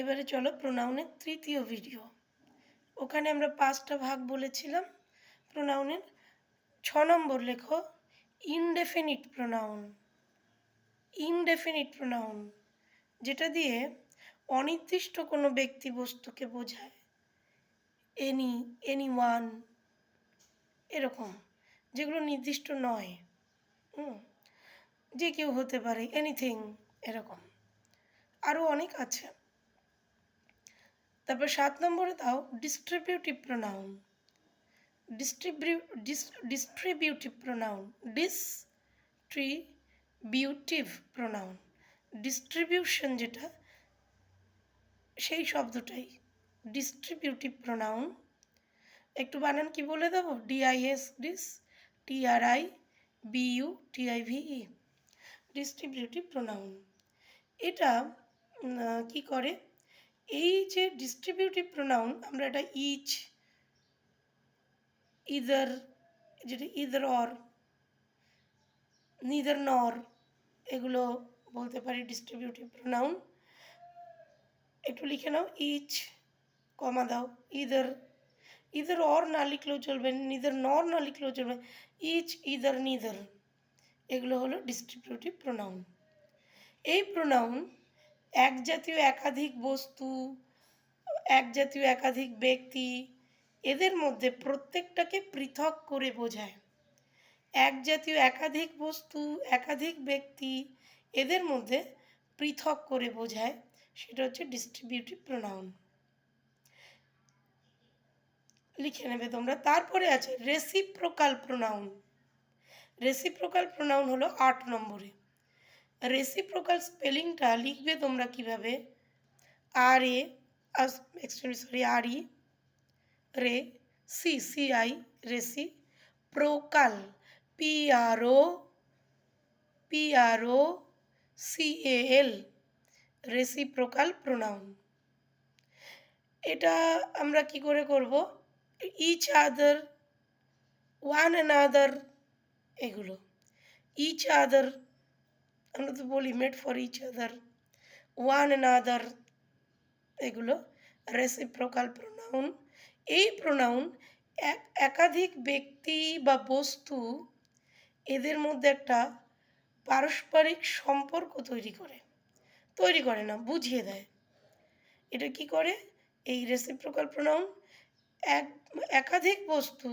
এবারে চলো প্রোনাউনের তৃতীয় ভিডিও। ওখানে আমরা 5টা ভাগ বলেছিলাম প্রোনাউনের। 6 নম্বর লেখো ইনডেফিনিট প্রোনাউন। ইনডেফিনিট প্রোনাউন যেটা দিয়ে অনির্দিষ্ট কোনো ব্যক্তি বস্তুকে বোঝায়। এনিওয়ান এরকম, যেগুলো নির্দিষ্ট নয়। যে কেউ হতে পারে, এনিথিং এরকম। আরও অনেক আছে। তারপর 7 নম্বরে দাও distributive pronoun. Distributive pronoun distributive pronoun distribution যেটা, সেই শব্দটাই ডিস্ট্রিবিউটিভ প্রোনাউন। একটু বানান কি বলে দেবো? D I S dis, T R I B U T I V E, distributive pronoun. এটা কি করে, এই যে ডিস্ট্রিবিউটিভ প্রোনাউন আমরা এটা ইচ, ইদার, যেটা ইদার অর, নিদার নর, এগুলো বলতে পারি ডিস্ট্রিবিউটিভ প্রোনাউন। একটু লিখে নাও, ইচ কমা দাও, ইদার, ইদার অর না লিখলেও চলবে, নিদার নর না লিখলেও চলবে, ইচ ইদার নিদার, এগুলো হলো ডিস্ট্রিবিউটিভ প্রোনাউন। এই প্রোনাউন এক জাতীয় একাধিক বস্তু, এক জাতীয় একাধিক ব্যক্তি, এদের মধ্যে প্রত্যেকটাকে পৃথক করে বোঝায়। এক জাতীয় একাধিক বস্তু, একাধিক ব্যক্তি, এদের মধ্যে পৃথক করে বোঝায়, সেটা হচ্ছে ডিস্ট্রিবিউটিভ প্রোনাউন। লিখে নেবে তোমরা। তারপরে আছে রেসিপ্রোকাল প্রোনাউন। রেসিপ্রোকাল প্রোনাউন হলো 8 নম্বরে। রেসিপ্রোকাল স্পেলিংটা লিখবে তোমরা কিভাবে, আর এ R E re C I reci procal P R O C A L reciprocal pronoun. এটা আমরা কি করে করব, ইচ আদার, ওয়ান অ্যানাদার, এগুলো ইচ আদার আমরা তো বলি made for each other, one another, এগুলো রেসিপ্রোকাল প্রোনাউন। এই প্রোনাউন একাধিক ব্যক্তি বা বস্তু, এদের মধ্যে একটা পারস্পরিক সম্পর্ক তৈরি করে না, বুঝিয়ে দেয়। এটা কি করে, এই রেসিপ্রোকাল প্রোনাউন একাধিক বস্তু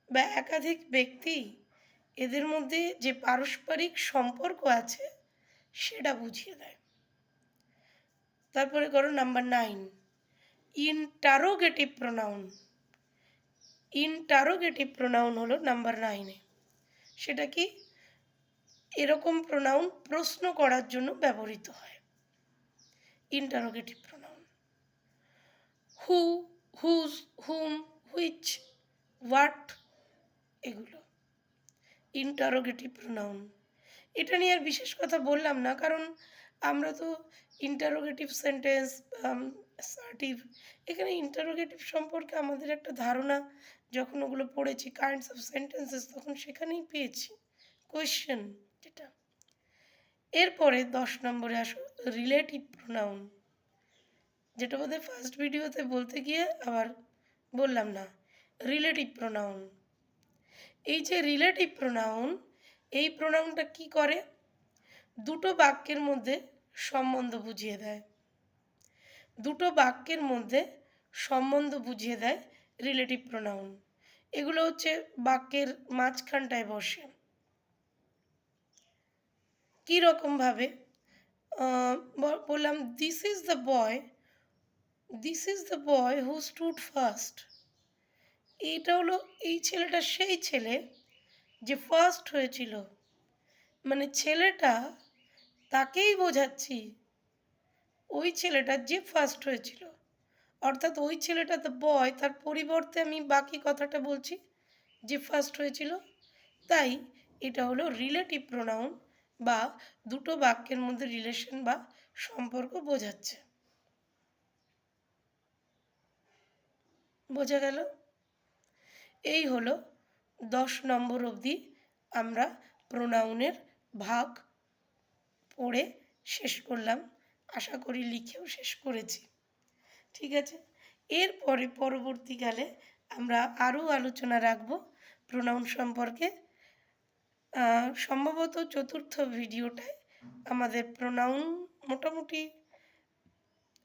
বা একাধিক ব্যক্তি, এদের মধ্যে যে পারস্পরিক সম্পর্ক আছে সেটা বুঝিয়ে দেয়। তারপরে করো number 9 interrogative pronoun. Interrogative pronoun হলো নাম্বার 9-এ। সেটা কি, এরকম প্রোনাউন প্রশ্ন করার জন্য ব্যবহৃত হয়। Interrogative pronoun who, whose, whom, which, what, এগুলো ইন্টারোগেটিভ প্রোনাউন। এটা নিয়ে আর বিশেষ কথা বললাম না, কারণ আমরা তো ইন্টারোগেটিভ সেন্টেন্স, অ্যাসার্টিভ, এখানে ইন্টারোগেটিভ সম্পর্কে আমাদের একটা ধারণা যখন ওগুলো পড়েছি কাইন্ডস অফ সেন্টেন্সেস, তখন সেখানেই পেয়েছি কোয়েশ্চেন যেটা। এরপরে 10 নম্বরে আসো রিলেটিভ প্রোনাউন, যেটা বোধহয় ফার্স্ট ভিডিওতে বলতে গিয়ে আবার বললাম না। রিলেটিভ প্রোনাউন, এই যে রিলেটিভ প্রোনাউন, এই প্রোনাউনটা কি করে, দুটো বাক্যের মধ্যে সম্বন্ধ বুঝিয়ে দেয়। দুটো বাক্যের মধ্যে সম্বন্ধ বুঝিয়ে দেয় রিলেটিভ প্রোনাউন। এগুলো হচ্ছে বাক্যের মাঝখানটায় বসে। কী রকমভাবে বললাম, this is the boy who stood first. এইটা হলো, এই ছেলেটা সেই ছেলে যে ফার্স্ট হয়েছিল, মানে ছেলেটা, তাকেই বোঝাচ্ছি, ওই ছেলেটা যে ফার্স্ট হয়েছিল, অর্থাৎ ওই ছেলেটা দ্য বয়, তার পরিবর্তে আমি বাকি কথাটা বলছি যে ফার্স্ট হয়েছিল। তাই এটা হলো রিলেটিভ প্রোনাউন, বা দুটো বাক্যের মধ্যে রিলেশন বা সম্পর্ক বোঝাচ্ছে। বোঝা গেল? এই হলো 10 নম্বর অবধি আমরা প্রোনাউনের ভাগ পড়ে শেষ করলাম। আশা করি লিখেও শেষ করেছি। ঠিক আছে, এরপরে পরবর্তীকালে আমরা আরও আলোচনা রাখব প্রোনাউন সম্পর্কে। সম্ভবত চতুর্থ ভিডিওটায় আমাদের প্রোনাউন মোটামুটি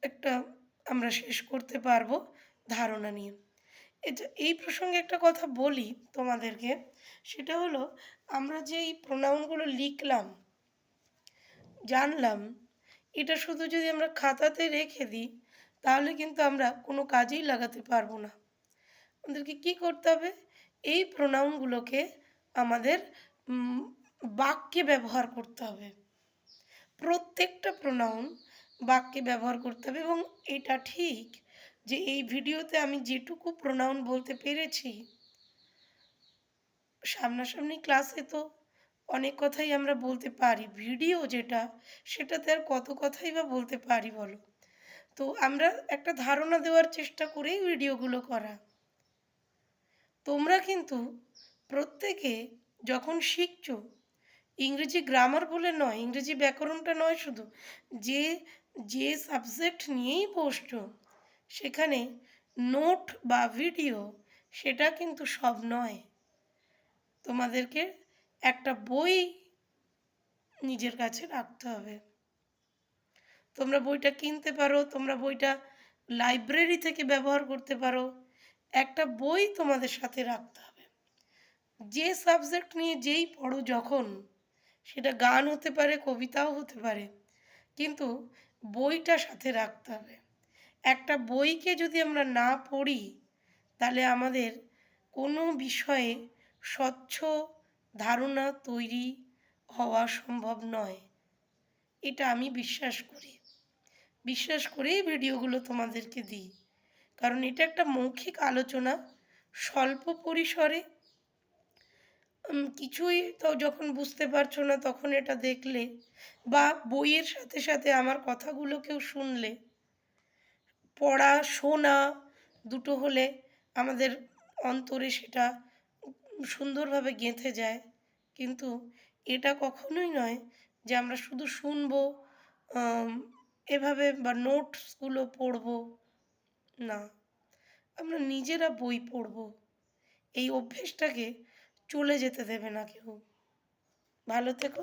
একটা আমরা শেষ করতে পারবো ধারণা নিয়ে। এটা এই প্রসঙ্গে একটা কথা বলি তোমাদেরকে, সেটা হলো আমরা যে এই প্রোনাউনগুলো লিখলাম, জানলাম, এটা শুধু যদি আমরা খাতাতে রেখে দিই তাহলে কিন্তু আমরা কোনো কাজেই লাগাতে পারবো না। আমাদেরকে কী করতে হবে, এই প্রোনাউনগুলোকে আমাদের বাক্যে ব্যবহার করতে হবে। প্রত্যেকটা প্রোনাউন বাক্যে ব্যবহার করতে হবে। এবং এটা ঠিক যে এই ভিডিওতে আমি যেটুকু প্রোনাউন বলতে পেরেছি, সামনাসামনি ক্লাসে তো অনেক কথাই আমরা বলতে পারি, ভিডিও যেটা সেটাতে আর কত কথাই বা বলতে পারি বলো। তো আমরা একটা ধারণা দেওয়ার চেষ্টা করেই ভিডিওগুলো করা। তোমরা কিন্তু প্রত্যেকে যখন শিখছো, ইংরেজি গ্রামার বলে নয়, ইংরেজি ব্যাকরণটা নয়, শুধু যে যে সাবজেক্ট নিয়েই বসছো সেখানে নোট বা ভিডিও সেটা কিন্তু সব নয়। তোমাদেরকে একটা বই নিজের কাছে রাখতে হবে। তোমরা বইটা কিনতে পারো, তোমরা বইটা লাইব্রেরি থেকে ব্যবহার করতে পারো, একটা বই তোমাদের সাথে রাখতে হবে। যে সাবজেক্ট নিয়ে যেই পড়ো যখন, সেটা গান হতে পারে, কবিতাও হতে পারে, কিন্তু বইটা সাথে রাখতে হবে। একটা বইকে যদি আমরা না পড়ি তাহলে আমাদের কোনো বিষয়ে স্বচ্ছ ধারণা তৈরি হওয়া সম্ভব নয়। এটা আমি বিশ্বাস করেই ভিডিওগুলো তোমাদেরকে দিই, কারণ এটা একটা মৌখিক আলোচনা, স্বল্প পরিসরে। কিছুই তো যখন বুঝতে পারছো না তখন এটা দেখলে বা বইয়ের সাথে সাথে আমার কথাগুলোকেও শুনলে, পড়া শোনা দুটো হলে আমাদের অন্তরে সেটা সুন্দরভাবে গেঁথে যায়। কিন্তু এটা কখনোই নয় যে আমরা শুধু শুনবো এভাবে বা নোটসগুলো পড়বো না, আমরা নিজেরা বই পড়বো। এই অভ্যেসটাকে চলে যেতে দেবে না কেউ। ভালো থেকো,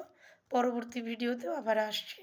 পরবর্তী ভিডিওতেও আবার আসছি।